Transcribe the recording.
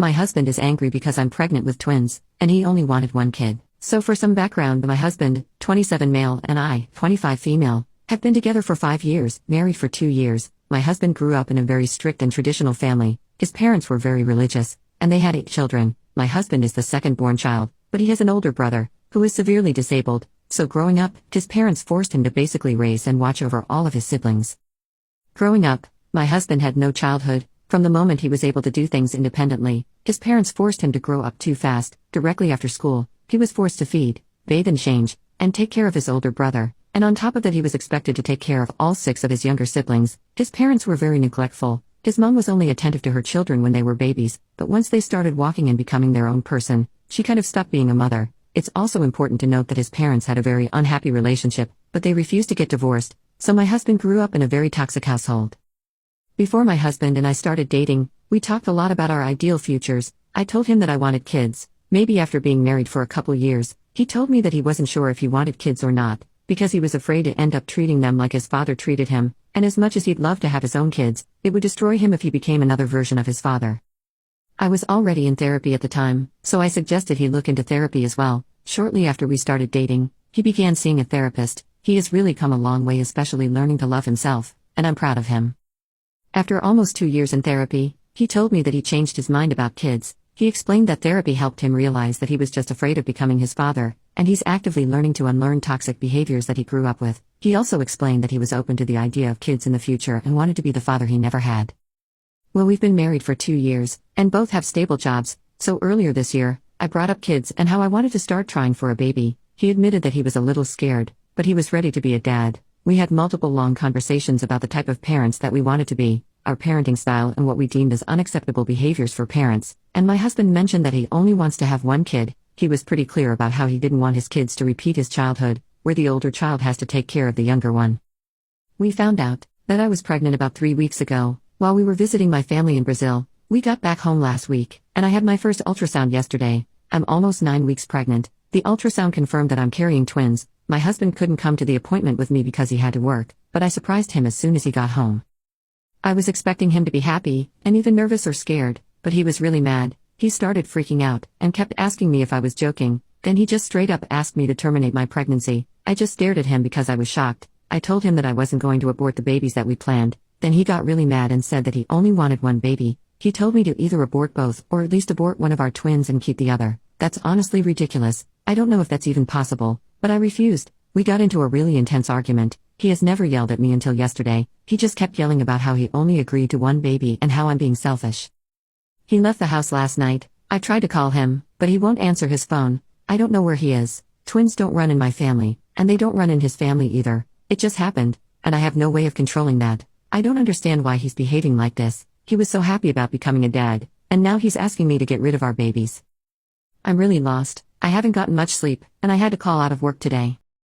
My husband is angry because I'm pregnant with twins, and he only wanted one kid. So for some background, my husband, 27 male, and I, 25 female, have been together for 5 years, married for 2 years. My husband grew up in a very strict and traditional family. His parents were very religious, and they had 8 children. My husband is the second-born child, but he has an older brother, who is severely disabled, so growing up, his parents forced him to basically raise and watch over all of his siblings. Growing up, my husband had no childhood. From the moment he was able to do things independently, his parents forced him to grow up too fast. Directly after school, he was forced to feed, bathe and change, and take care of his older brother, and on top of that he was expected to take care of all 6 of his younger siblings. His parents were very neglectful. His mom was only attentive to her children when they were babies, but once they started walking and becoming their own person, she kind of stopped being a mother. It's also important to note that his parents had a very unhappy relationship, but they refused to get divorced, so my husband grew up in a very toxic household. Before my husband and I started dating, we talked a lot about our ideal futures. I told him that I wanted kids. Maybe after being married for a couple years, he told me that he wasn't sure if he wanted kids or not, because he was afraid to end up treating them like his father treated him, and as much as he'd love to have his own kids, it would destroy him if he became another version of his father. I was already in therapy at the time, so I suggested he look into therapy as well. Shortly after we started dating, he began seeing a therapist. He has really come a long way, especially learning to love himself, and I'm proud of him. After almost 2 years in therapy, he told me that he changed his mind about kids. He explained that therapy helped him realize that he was just afraid of becoming his father, and he's actively learning to unlearn toxic behaviors that he grew up with. He also explained that he was open to the idea of kids in the future and wanted to be the father he never had. Well, we've been married for 2 years, and both have stable jobs, so earlier this year, I brought up kids and how I wanted to start trying for a baby. He admitted that he was a little scared, but he was ready to be a dad. We had multiple long conversations about the type of parents that we wanted to be, our parenting style and what we deemed as unacceptable behaviors for parents, and my husband mentioned that he only wants to have one kid. He was pretty clear about how he didn't want his kids to repeat his childhood, where the older child has to take care of the younger one. We found out that I was pregnant about 3 weeks ago, while we were visiting my family in Brazil. We got back home last week, and I had my first ultrasound yesterday. I'm almost 9 weeks pregnant. The ultrasound confirmed that I'm carrying twins. My husband couldn't come to the appointment with me because he had to work, but I surprised him as soon as he got home. I was expecting him to be happy, and even nervous or scared, but he was really mad. He started freaking out, and kept asking me if I was joking. Then he just straight up asked me to terminate my pregnancy. I just stared at him because I was shocked. I told him that I wasn't going to abort the babies that we planned. Then he got really mad and said that he only wanted one baby. He told me to either abort both, or at least abort one of our twins and keep the other. That's honestly ridiculous. I don't know if that's even possible, but I refused. We got into a really intense argument. He has never yelled at me until yesterday. He just kept yelling about how he only agreed to one baby and how I'm being selfish. He left the house last night. I tried to call him, but he won't answer his phone. I don't know where he is. Twins don't run in my family, and they don't run in his family either. It just happened, and I have no way of controlling that. I don't understand why he's behaving like this. He was so happy about becoming a dad, and now he's asking me to get rid of our babies. I'm really lost. I haven't gotten much sleep, and I had to call out of work today.